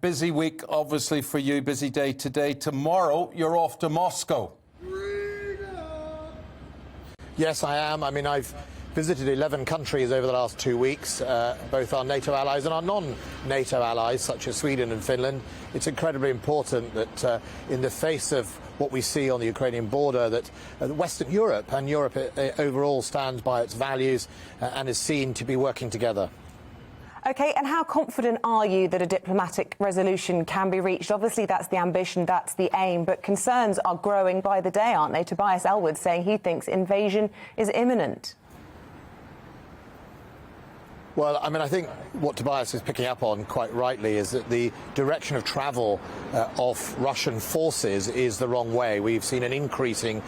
Busy week, obviously, for you. Busy day today. Tomorrow, you're off to Moscow. Yes, I am. I mean, I've visited 11 countries over the last 2 weeks, both our NATO allies and our non-NATO allies, such as Sweden and Finland. It's incredibly important that in the face of what we see on the Ukrainian border, that Western Europe and Europe overall stands by its values and is seen to be working together. OK, and how confident are you that a diplomatic resolution can be reached? Obviously, that's the ambition, that's the aim, but concerns are growing by the day, aren't they? Tobias Ellwood saying he thinks invasion is imminent. Well, I mean, I think what Tobias is picking up on quite rightly is that the direction of travel of Russian forces is the wrong way. We've seen an increasing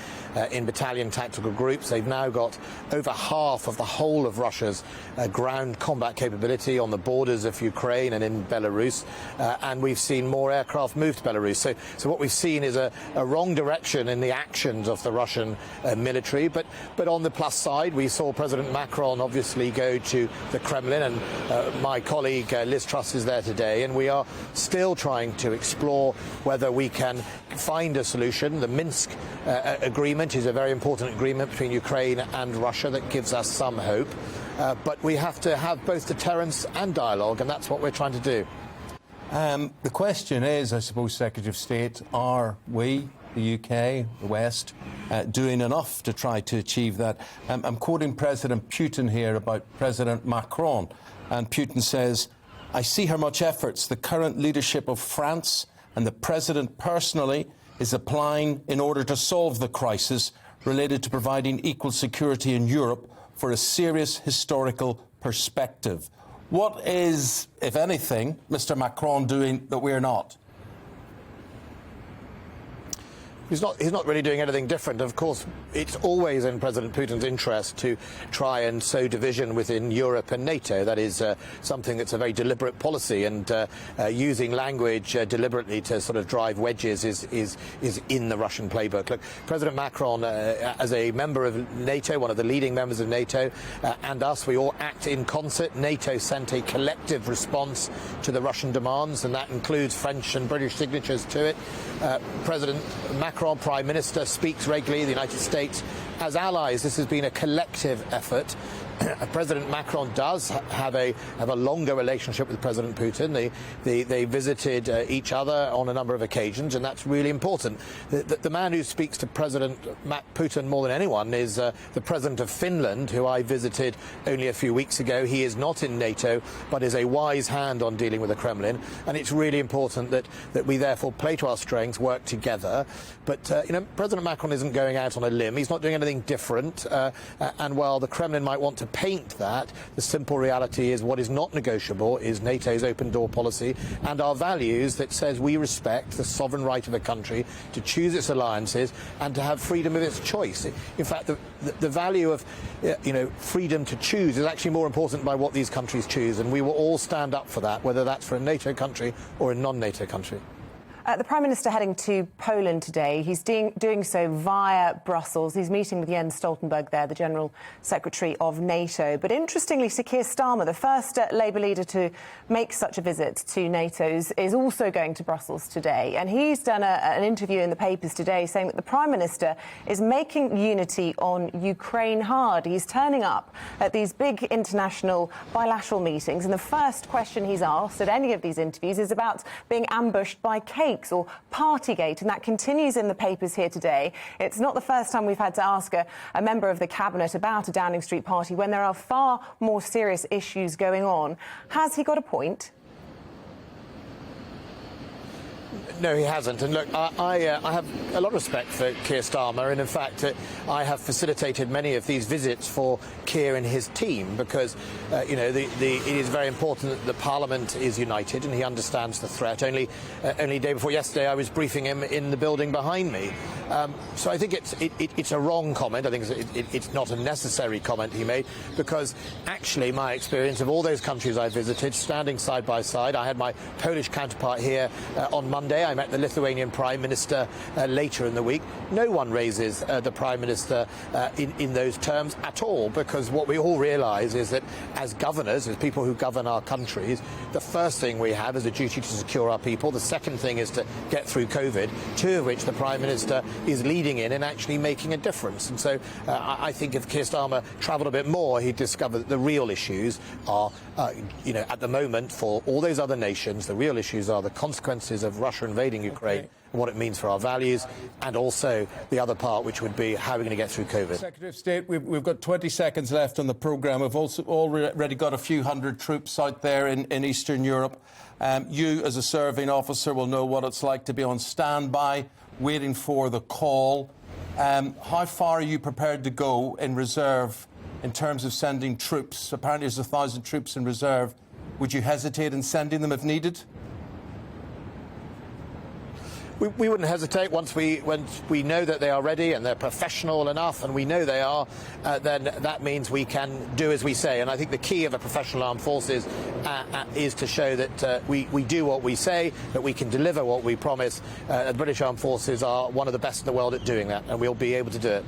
in battalion tactical groups. They've now got over half of the whole of Russia's ground combat capability on the borders of Ukraine and in Belarus, and we've seen more aircraft move to Belarus. So what we've seen is a wrong direction in the actions of the Russian military. But on the plus side, we saw President Macron obviously go to the Kremlin, and my colleague Liz Truss is there today, and we are still trying to explore whether we can find a solution. The Minsk agreement is a very important agreement between Ukraine and Russia that gives us some hope, but we have to have both deterrence and dialogue, and that's what we're trying to do. The question is, I suppose, Secretary of State, are we, the UK, the West, doing enough to try to achieve that? I'm quoting President Putin here about President Macron, and Putin says, "I see how much efforts the current leadership of France and the President personally is applying in order to solve the crisis related to providing equal security in Europe for a serious historical perspective." What is, if anything, Mr. Macron doing that we're not? He's not really doing anything different. Of course, it's always in President Putin's interest to try and sow division within Europe and NATO. That is something that's a very deliberate policy, and using language deliberately to sort of drive wedges is in the Russian playbook. Look, President Macron, as a member of NATO, one of the leading members of NATO, and us, we all act in concert. NATO sent a collective response to the Russian demands, and that includes French and British signatures to it. President Macron, Prime Minister, speaks regularly. The United States, as allies, this has been a collective effort. President Macron does have a longer relationship with President Putin. They visited each other on a number of occasions, and that's really important. The man who speaks to President Putin more than anyone is the President of Finland, who I visited only a few weeks ago. He is not in NATO, but is a wise hand on dealing with the Kremlin, and it's really important that we therefore play to our strengths, work together. But President Macron isn't going out on a limb. He's not doing anything different, and while the Kremlin might want to paint that, the simple reality is what is not negotiable is NATO's open door policy and our values that says we respect the sovereign right of a country to choose its alliances and to have freedom of its choice. In fact, the value of freedom to choose is actually more important by what these countries choose, and we will all stand up for that, whether that's for a NATO country or a non-NATO country. The Prime Minister heading to Poland today. He's doing so via Brussels. He's meeting with Jens Stoltenberg there, the General Secretary of NATO. But interestingly, Sir Keir Starmer, the first Labour leader to make such a visit to NATO, is also going to Brussels today. And he's done an interview in the papers today saying that the Prime Minister is making unity on Ukraine hard. He's turning up at these big international bilateral meetings. And the first question he's asked at any of these interviews is about being ambushed by cakes or Partygate, and that continues in the papers here today. It's not the first time we've had to ask a member of the Cabinet about a Downing Street party when there are far more serious issues going on. Has he got a point? No, he hasn't. And look, I have a lot of respect for Keir Starmer, and in fact, I have facilitated many of these visits for Keir and his team because, it is very important that the Parliament is united and he understands the threat. Only day before yesterday, I was briefing him in the building behind me. So I think it's a wrong comment. I think it's not a necessary comment he made because actually my experience of all those countries I visited, standing side by side, I had my Polish counterpart here on Monday. yesterday. I met the Lithuanian Prime Minister later in the week. No one raises the Prime Minister in those terms at all, because what we all realise is that as governors, as people who govern our countries, the first thing we have is a duty to secure our people. The second thing is to get through COVID, two of which the Prime Minister is leading in and actually making a difference. And so I think if Keir Starmer travelled a bit more, he'd discover that the real issues are, at the moment for all those other nations, the real issues are the consequences of Russia invading Ukraine, and what it means for our values, and also the other part, which would be how we're going to get through COVID. Secretary of State, we've got 20 seconds left on the programme. We've also already got a few hundred troops out there in Eastern Europe. You, as a serving officer, will know what it's like to be on standby, waiting for the call. How far are you prepared to go in reserve in terms of sending troops? Apparently there's 1,000 troops in reserve. Would you hesitate in sending them if needed? We wouldn't hesitate once we know that they are ready and they're professional enough, and we know they are, then that means we can do as we say. And I think the key of a professional armed forces is to show that we do what we say, that we can deliver what we promise. The British Armed Forces are one of the best in the world at doing that, and we'll be able to do it.